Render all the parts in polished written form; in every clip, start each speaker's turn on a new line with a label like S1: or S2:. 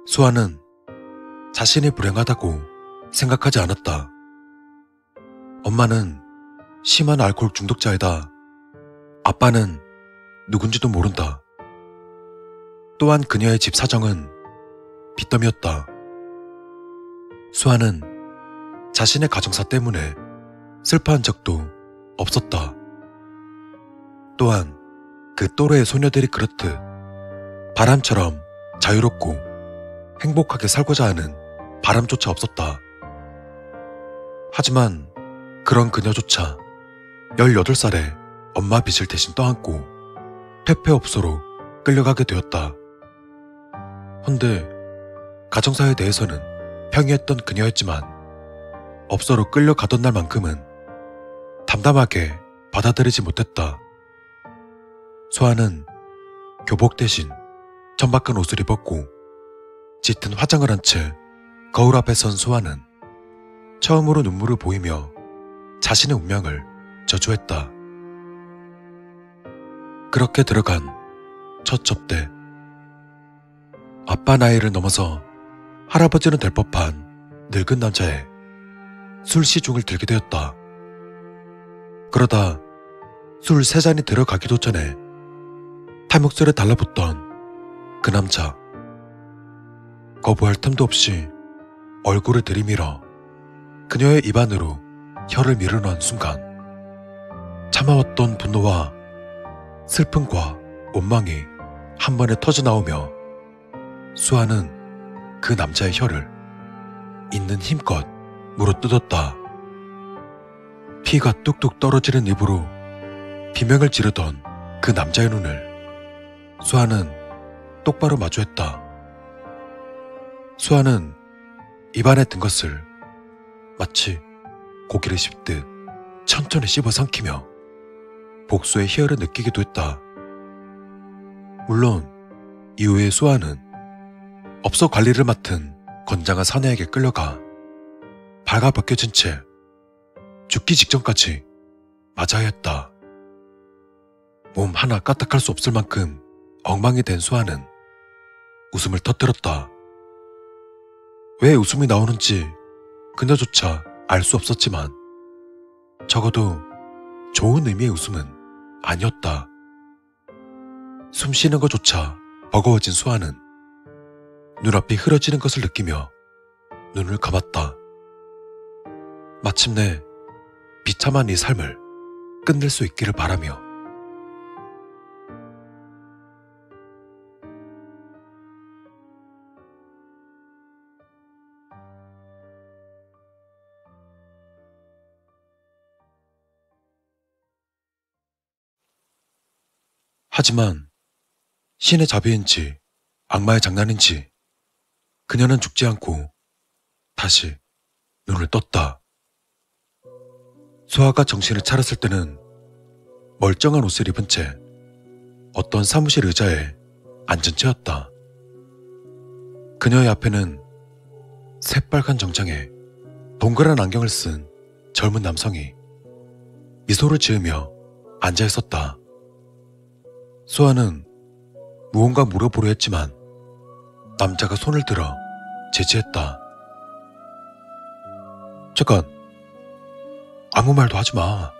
S1: 수아는 자신이 불행하다고 생각하지 않았다. 엄마는 심한 알코올 중독자이다. 아빠는 누군지도 모른다. 또한 그녀의 집 사정은 빚더미였다. 수아는 자신의 가정사 때문에 슬퍼한 적도 없었다. 또한 그 또래의 소녀들이 그렇듯 바람처럼 자유롭고 행복하게 살고자 하는 바람조차 없었다. 하지만 그런 그녀조차 18살에 엄마 빚을 대신 떠안고 퇴폐업소로 끌려가게 되었다. 헌데 가정사에 대해서는 평이했던 그녀였지만 업소로 끌려가던 날만큼은 담담하게 받아들이지 못했다. 수아는 교복 대신 천박한 옷을 입었고 짙은 화장을 한 채 거울 앞에 선 수아는 처음으로 눈물을 보이며 자신의 운명을 저주했다. 그렇게 들어간 첫 접대. 아빠 나이를 넘어서 할아버지는 될 법한 늙은 남자에 술 시중을 들게 되었다. 그러다 술 3잔이 들어가기도 전에 탈목술에 달라붙던 그 남자. 거부할 틈도 없이 얼굴을 들이밀어 그녀의 입안으로 혀를 밀어넣은 순간 참아왔던 분노와 슬픔과 원망이 한 번에 터져나오며 수아는 그 남자의 혀를 있는 힘껏 물어뜯었다. 피가 뚝뚝 떨어지는 입으로 비명을 지르던 그 남자의 눈을 수아는 똑바로 마주했다. 수아는 입안에 든 것을 마치 고기를 씹듯 천천히 씹어 삼키며 복수의 희열을 느끼기도 했다. 물론 이후에 수아는 업소 관리를 맡은 건장한 사내에게 끌려가 발가벗겨진 채 죽기 직전까지 맞아야 했다. 몸 하나 까딱할 수 없을 만큼 엉망이 된 수아는 웃음을 터뜨렸다. 왜 웃음이 나오는지 그녀조차 알 수 없었지만 적어도 좋은 의미의 웃음은 아니었다. 숨 쉬는 것조차 버거워진 수아는 눈앞이 흐려지는 것을 느끼며 눈을 감았다. 마침내 비참한 이 삶을 끝낼 수 있기를 바라며. 하지만 신의 자비인지 악마의 장난인지 그녀는 죽지 않고 다시 눈을 떴다. 수아가 정신을 차렸을 때는 멀쩡한 옷을 입은 채 어떤 사무실 의자에 앉은 채였다. 그녀의 앞에는 새빨간 정장에 동그란 안경을 쓴 젊은 남성이 미소를 지으며 앉아 있었다. 수아는 무언가 물어보려 했지만 남자가 손을 들어 제지했다. 잠깐, 아무 말도 하지 마.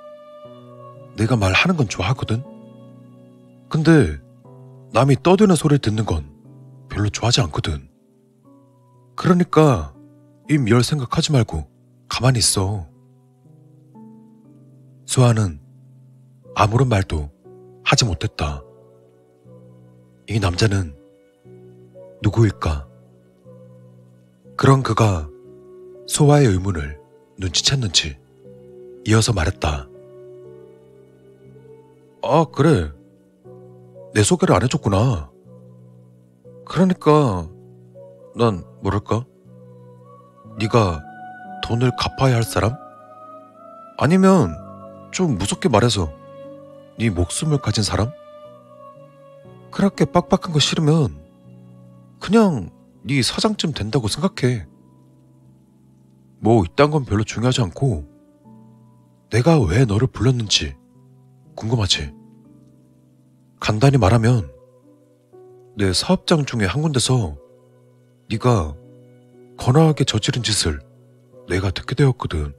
S1: 내가 말하는 건 좋아하거든. 근데 남이 떠드는 소리를 듣는 건 별로 좋아하지 않거든. 그러니까 이 미열 생각하지 말고 가만히 있어. 수아는 아무런 말도 하지 못했다. 이 남자는 누구일까? 그런 그가 수아의 의문을 눈치챘는지 이어서 말했다. 아, 그래. 내 소개를 안 해줬구나. 그러니까 난 뭐랄까? 네가 돈을 갚아야 할 사람? 아니면 좀 무섭게 말해서 네 목숨을 가진 사람? 그렇게 빡빡한 거 싫으면 그냥 네 사장쯤 된다고 생각해. 뭐 이딴 건 별로 중요하지 않고 내가 왜 너를 불렀는지 궁금하지? 간단히 말하면 내 사업장 중에 한 군데서 네가 거나하게 저지른 짓을 내가 듣게 되었거든.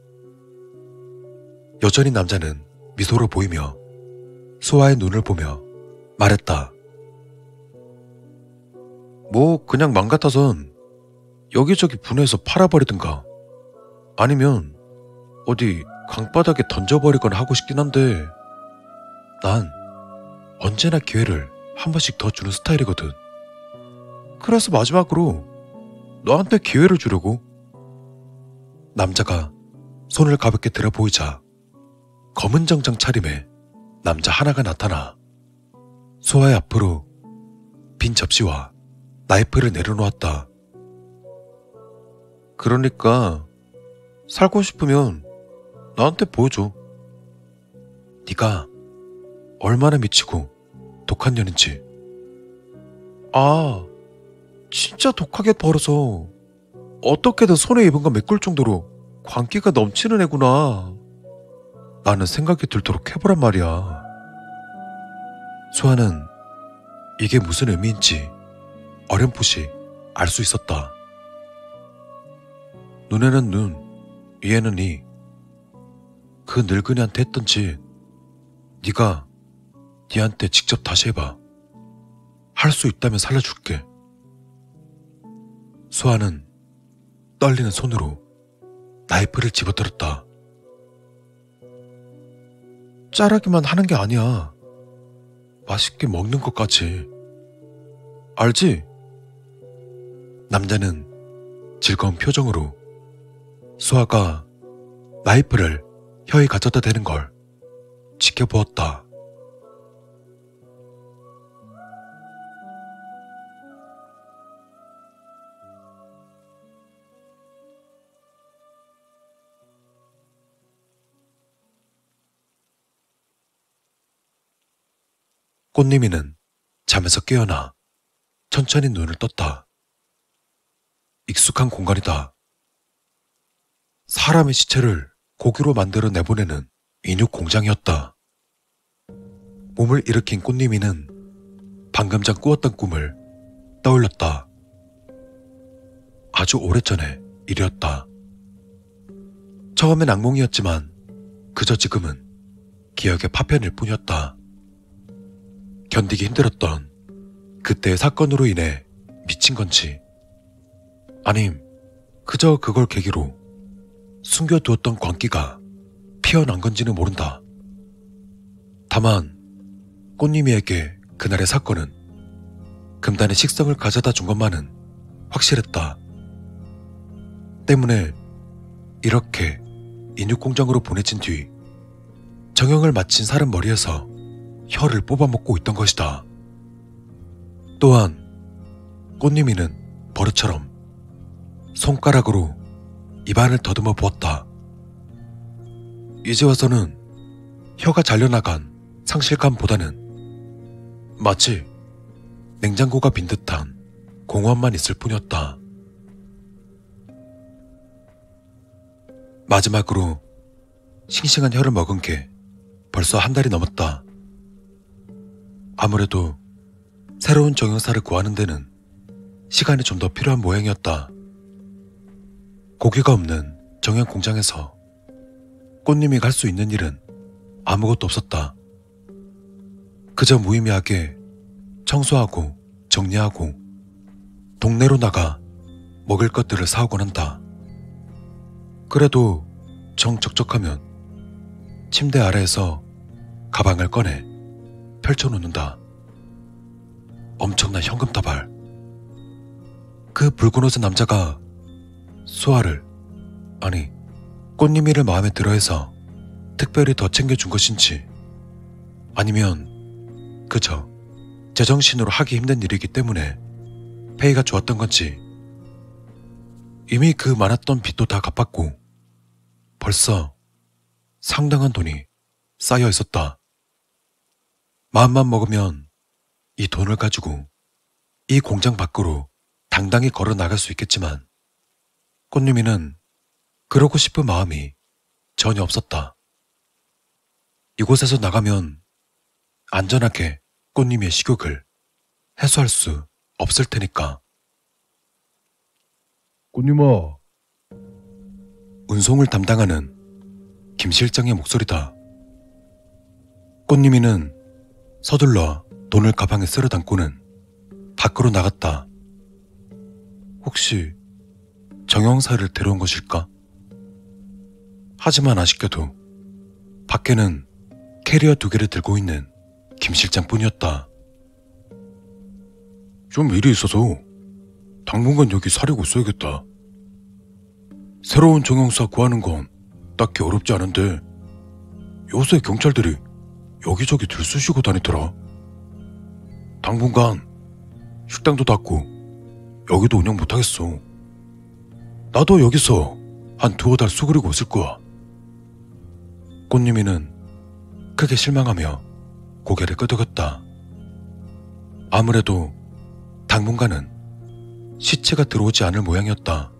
S1: 여전히 남자는 미소로 보이며 수아의 눈을 보며 말했다. 뭐 그냥 맘 같아선 여기저기 분해해서 팔아버리든가 아니면 어디 강바닥에 던져버리거나 하고 싶긴 한데 난 언제나 기회를 한 번씩 더 주는 스타일이거든. 그래서 마지막으로 너한테 기회를 주려고. 남자가 손을 가볍게 들어 보이자 검은 정장 차림의 남자 하나가 나타나 수아의 앞으로 빈 접시와 나이프를 내려놓았다. 그러니까 살고 싶으면 나한테 보여줘. 네가 얼마나 미치고 독한 년인지. 아, 진짜 독하게 벌어서 어떻게든 손에 입은 거 메꿀 정도로 광기가 넘치는 애구나. 나는 생각이 들도록 해보란 말이야. 수아는 이게 무슨 의미인지 어렴풋이 알 수 있었다. 눈에는 눈, 이에는 이. 그 늙은이한테 했던 짓 네가 니한테 직접 다시 해봐. 할 수 있다면 살려줄게. 수아는 떨리는 손으로 나이프를 집어들었다. 자르기만 하는 게 아니야. 맛있게 먹는 것까지. 알지? 남자는 즐거운 표정으로 수아가 나이프를 혀에 가져다 대는 걸 지켜보았다. 꽃님이는 잠에서 깨어나 천천히 눈을 떴다. 익숙한 공간이다. 사람의 시체를 고기로 만들어 내보내는 인육 공장이었다. 몸을 일으킨 꽃님이는 방금 전 꾸었던 꿈을 떠올렸다. 아주 오래전의 일이었다. 처음엔 악몽이었지만 그저 지금은 기억의 파편일 뿐이었다. 견디기 힘들었던 그때의 사건으로 인해 미친 건지 아님 그저 그걸 계기로 숨겨두었던 광기가 피어난 건지는 모른다. 다만 꽃님이에게 그날의 사건은 금단의 식성을 가져다 준 것만은 확실했다. 때문에 이렇게 인육공장으로 보내진 뒤 정형을 마친 사람 머리에서 혀를 뽑아먹고 있던 것이다. 또한 꽃님이는 버릇처럼 손가락으로 입안을 더듬어 보았다. 이제 와서는 혀가 잘려나간 상실감보다는 마치 냉장고가 빈 듯한 공허함만 있을 뿐이었다. 마지막으로 싱싱한 혀를 먹은 게 벌써 한 달이 넘었다. 아무래도 새로운 정형사를 구하는 데는 시간이 좀 더 필요한 모양이었다. 고기가 없는 정형 공장에서 꽃님이 갈 수 있는 일은 아무것도 없었다. 그저 무의미하게 청소하고 정리하고 동네로 나가 먹을 것들을 사오곤 한다. 그래도 정적적하면 침대 아래에서 가방을 꺼내 펼쳐놓는다. 엄청난 현금 다발. 그 붉은 옷의 남자가 수아를, 아니 꽃님이를 마음에 들어해서 특별히 더 챙겨준 것인지 아니면 그저 제정신으로 하기 힘든 일이기 때문에 페이가 좋았던 건지 이미 그 많았던 빚도 다 갚았고 벌써 상당한 돈이 쌓여 있었다. 마음만 먹으면 이 돈을 가지고 이 공장 밖으로 당당히 걸어 나갈 수 있겠지만 꽃님이는 그러고 싶은 마음이 전혀 없었다. 이곳에서 나가면 안전하게 꽃님의 식욕을 해소할 수 없을 테니까. 꽃님아. 운송을 담당하는 김 실장의 목소리다. 꽃님이는 서둘러 돈을 가방에 쓸어 담고는 밖으로 나갔다. 혹시 정형사를 데려온 것일까? 하지만 아쉽게도 밖에는 캐리어 2개를 들고 있는 김 실장뿐이었다. 좀 일이 있어서 당분간 여기 사려고 있어야겠다. 새로운 정형사 구하는 건 딱히 어렵지 않은데 요새 경찰들이 여기저기 들쑤시고 다니더라. 당분간 식당도 닫고 여기도 운영 못하겠어. 나도 여기서 한 2-5달 수그리고 있을 거야. 꽃님이는 크게 실망하며 고개를 끄덕였다. 아무래도 당분간은 시체가 들어오지 않을 모양이었다.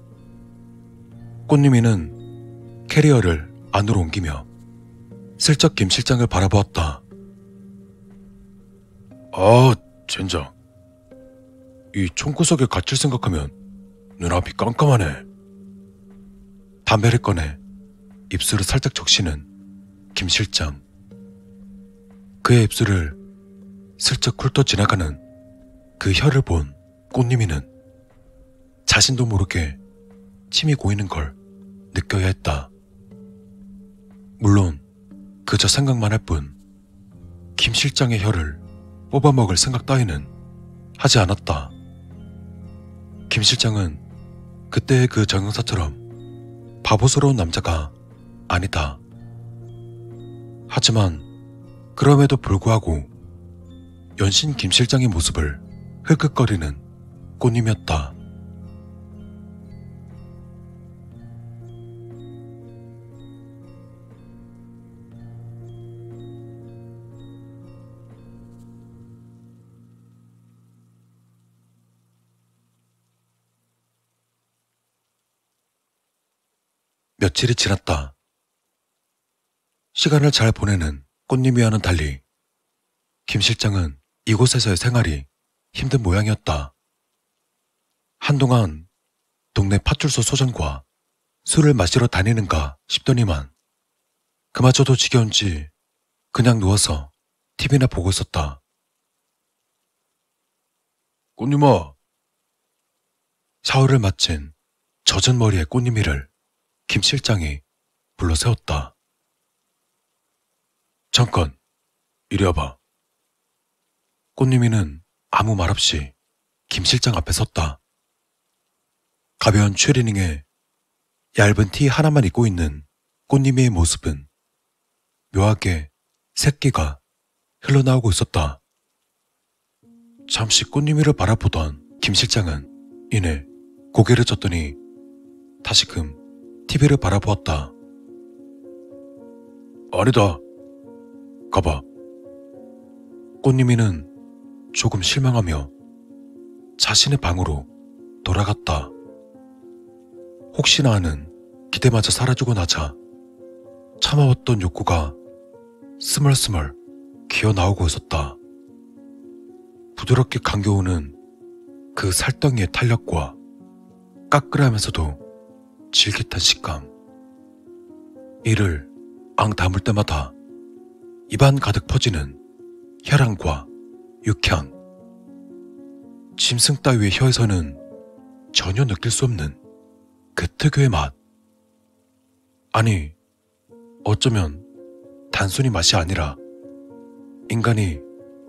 S1: 꽃님이는 캐리어를 안으로 옮기며 슬쩍 김 실장을 바라보았다. 아, 젠장. 이 총구석에 갇힐 생각하면 눈앞이 깜깜하네. 담배를 꺼내 입술을 살짝 적시는 김 실장. 그의 입술을 슬쩍 훑어 지나가는 그 혀를 본 꽃님이는 자신도 모르게 침이 고이는 걸 느껴야 했다. 물론 그저 생각만 할 뿐 김 실장의 혀를 뽑아먹을 생각 따위는 하지 않았다. 김 실장은 그때의 그 정형사처럼 바보스러운 남자가 아니다. 하지만 그럼에도 불구하고 연신 김 실장의 모습을 흘끗거리는 꽃님이었다. 며칠이 지났다. 시간을 잘 보내는 꽃님이와는 달리 김 실장은 이곳에서의 생활이 힘든 모양이었다. 한동안 동네 파출소 소장과 술을 마시러 다니는가 싶더니만 그마저도 지겨운지 그냥 누워서 TV나 보고 있었다. 꽃님아. 샤워를 마친 젖은 머리의 꽃님이를 김 실장이 불러 세웠다. 잠깐, 이리 와봐. 꽃님이는 아무 말 없이 김 실장 앞에 섰다. 가벼운 추리닝에 얇은 티 하나만 입고 있는 꽃님이의 모습은 묘하게 새끼가 흘러나오고 있었다. 잠시 꽃님이를 바라보던 김 실장은 이내 고개를 젓더니 다시금 TV를 바라보았다. 아니다. 가봐. 꽃님이는 조금 실망하며 자신의 방으로 돌아갔다. 혹시나 하는 기대마저 사라지고 나자 참아왔던 욕구가 스멀스멀 기어나오고 있었다. 부드럽게 감겨오는 그 살덩이의 탄력과 까끌하면서도 질깃한 식감. 이를 앙 담을 때마다 입안 가득 퍼지는 혈향과 육향. 짐승 따위의 혀에서는 전혀 느낄 수 없는 그 특유의 맛. 아니, 어쩌면 단순히 맛이 아니라 인간이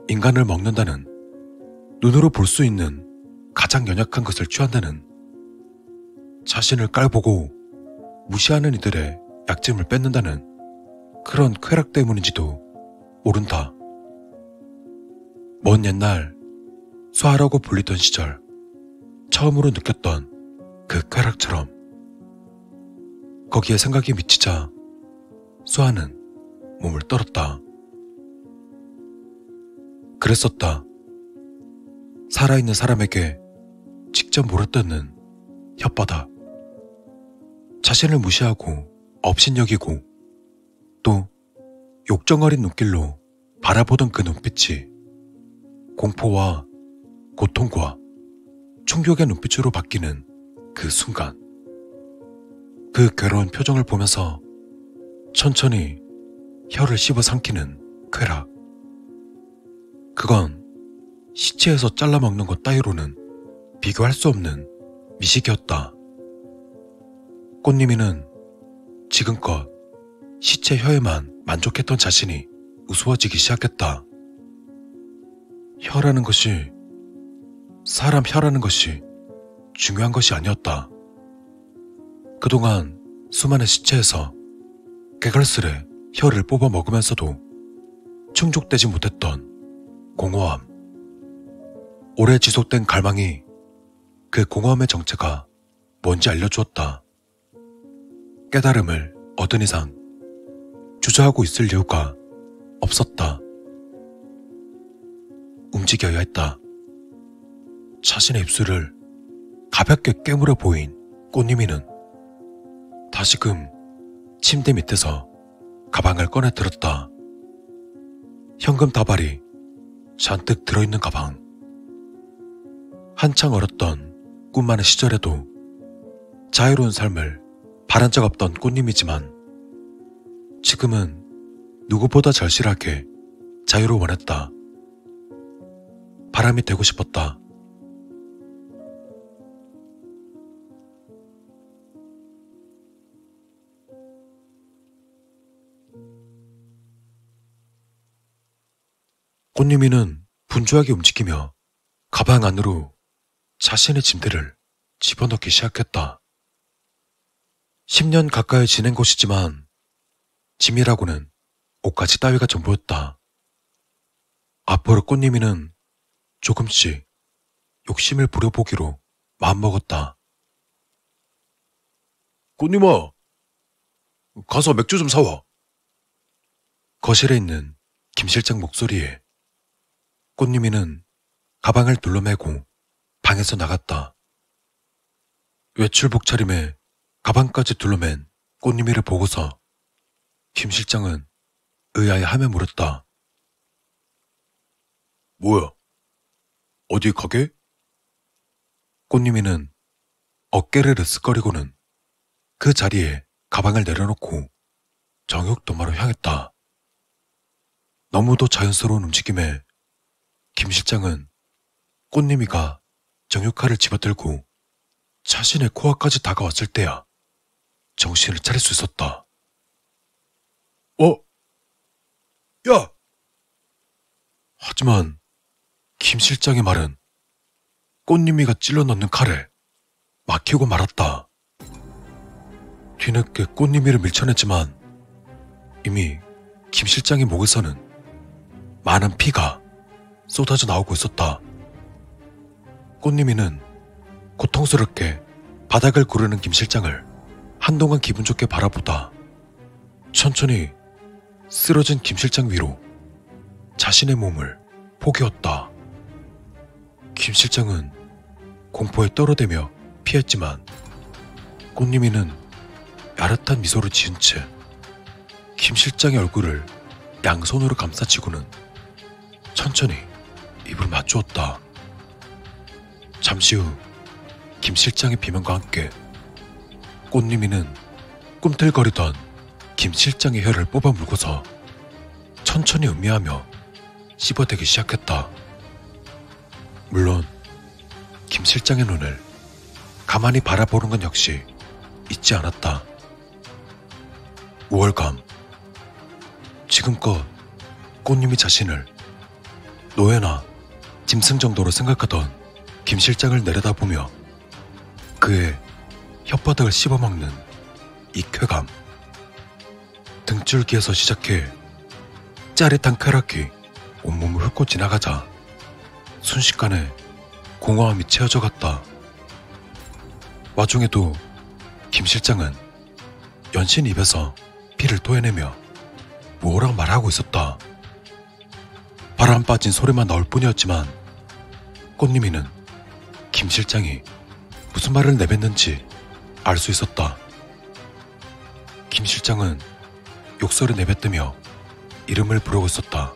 S1: 인간을 먹는다는, 눈으로 볼 수 있는 가장 연약한 것을 취한다는, 자신을 깔보고 무시하는 이들의 약점을 뺏는다는 그런 쾌락 때문인지도 모른다. 먼 옛날 수아라고 불리던 시절 처음으로 느꼈던 그 쾌락처럼 거기에 생각이 미치자 수아는 몸을 떨었다. 그랬었다. 살아있는 사람에게 직접 물어뜯는 혓바닥. 자신을 무시하고 업신여기고 또 욕정어린 눈길로 바라보던 그 눈빛이 공포와 고통과 충격의 눈빛으로 바뀌는 그 순간 그 괴로운 표정을 보면서 천천히 혀를 씹어 삼키는 쾌락. 그건 시체에서 잘라먹는 것 따위로는 비교할 수 없는 미식이었다. 꽃님이는 지금껏 시체 혀에만 만족했던 자신이 우스워지기 시작했다. 혀라는 것이, 사람 혀라는 것이 중요한 것이 아니었다. 그동안 수많은 시체에서 개걸스레 혀를 뽑아 먹으면서도 충족되지 못했던 공허함. 오래 지속된 갈망이 그 공허함의 정체가 뭔지 알려주었다. 깨달음을 얻은 이상 주저하고 있을 이유가 없었다. 움직여야 했다. 자신의 입술을 가볍게 깨물어 보인 꽃님이는 다시금 침대 밑에서 가방을 꺼내 들었다. 현금 다발이 잔뜩 들어있는 가방. 한창 어렸던 꿈 많은 시절에도 자유로운 삶을 바란 적 없던 꽃님이지만 지금은 누구보다 절실하게 자유를 원했다. 바람이 되고 싶었다. 꽃님이는 분주하게 움직이며 가방 안으로 자신의 짐들을 집어넣기 시작했다. 10년 가까이 지낸 곳이지만 짐이라고는 옷가지 따위가 전부였다. 앞으로 꽃님이는 조금씩 욕심을 부려보기로 마음먹었다. 꽃님아, 가서 맥주 좀 사와. 거실에 있는 김 실장 목소리에 꽃님이는 가방을 둘러매고 방에서 나갔다. 외출복 차림에 가방까지 둘러맨 꽃님이를 보고서 김 실장은 의아해하며 물었다. 뭐야? 어디 가게? 꽃님이는 어깨를 으쓱거리고는 그 자리에 가방을 내려놓고 정육도마로 향했다. 너무도 자연스러운 움직임에 김 실장은 꽃님이가 정육칼을 집어들고 자신의 코앞까지 다가왔을 때야 정신을 차릴 수 있었다. 야! 하지만 김 실장의 말은 꽃님이가 찔러 넣는 칼에 막히고 말았다. 뒤늦게 꽃님이를 밀쳐냈지만 이미 김 실장의 목에서는 많은 피가 쏟아져 나오고 있었다. 꽃님이는 고통스럽게 바닥을 구르는 김 실장을 한동안 기분 좋게 바라보다 천천히 쓰러진 김 실장 위로 자신의 몸을 포개었다. 김 실장은 공포에 떨어대며 피했지만 꽃님이는 야릇한 미소를 지은 채 김 실장의 얼굴을 양손으로 감싸치고는 천천히 입을 맞추었다. 잠시 후 김 실장의 비명과 함께 꽃님이는 꿈틀거리던 김 실장의 혀를 뽑아 물고서 천천히 음미하며 씹어대기 시작했다. 물론 김 실장의 눈을 가만히 바라보는 건 역시 잊지 않았다. 우월감. 지금껏 꽃님이 자신을 노예나 짐승 정도로 생각하던 김 실장을 내려다보며 그의 혓바닥을 씹어먹는 이 쾌감. 등줄기에서 시작해 짜릿한 쾌락이 온몸을 훑고 지나가자 순식간에 공허함이 채워져 갔다. 와중에도 김 실장은 연신 입에서 피를 토해내며 뭐라고 말하고 있었다. 바람 빠진 소리만 나올 뿐이었지만 꽃님이는 김 실장이 무슨 말을 내뱉는지 알 수 있었다. 김 실장은 욕설을 내뱉으며 이름을 부르고 있었다.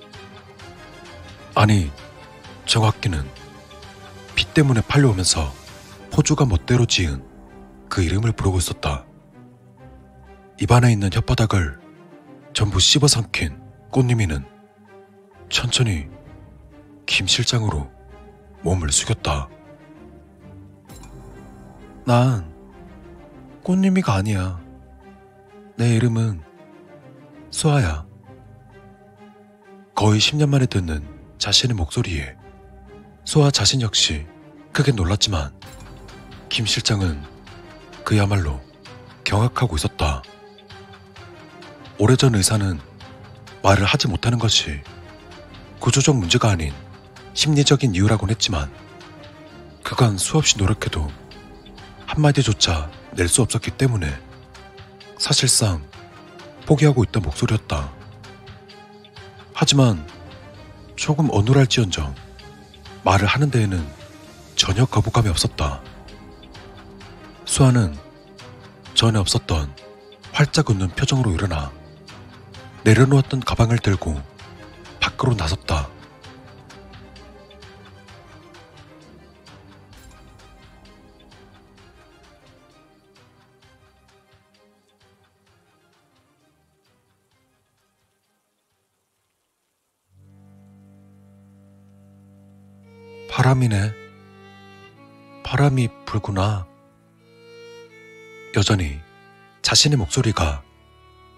S1: 아니, 정확히는 피 때문에 팔려오면서 포주가 멋대로 지은 그 이름을 부르고 있었다. 입안에 있는 혓바닥을 전부 씹어삼킨 꽃님이는 천천히 김 실장으로 몸을 숙였다. 난 꽃님이가 아니야. 내 이름은 수아야. 거의 10년 만에 듣는 자신의 목소리에 수아 자신 역시 크게 놀랐지만 김 실장은 그야말로 경악하고 있었다. 오래전 의사는 말을 하지 못하는 것이 구조적 문제가 아닌 심리적인 이유라곤 했지만 그간 수없이 노력해도 한마디조차 낼 수 없었기 때문에 사실상 포기하고 있던 목소리였다. 하지만 조금 어눌할지언정 말을 하는 데에는 전혀 거부감이 없었다. 수아는 전에 없었던 활짝 웃는 표정으로 일어나 내려놓았던 가방을 들고 밖으로 나섰다. 바람이네. 바람이 불구나. 여전히 자신의 목소리가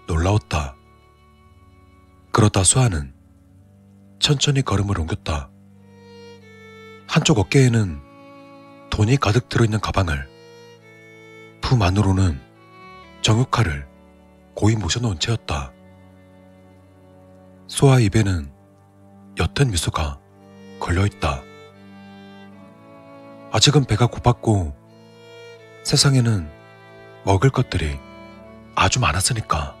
S1: 놀라웠다. 그러다 수아는 천천히 걸음을 옮겼다. 한쪽 어깨에는 돈이 가득 들어있는 가방을, 품 안으로는 정육칼을 고이 모셔놓은 채였다. 수아 입에는 옅은 미소가 걸려있다. 아직은 배가 고팠고 세상에는 먹을 것들이 아주 많았으니까.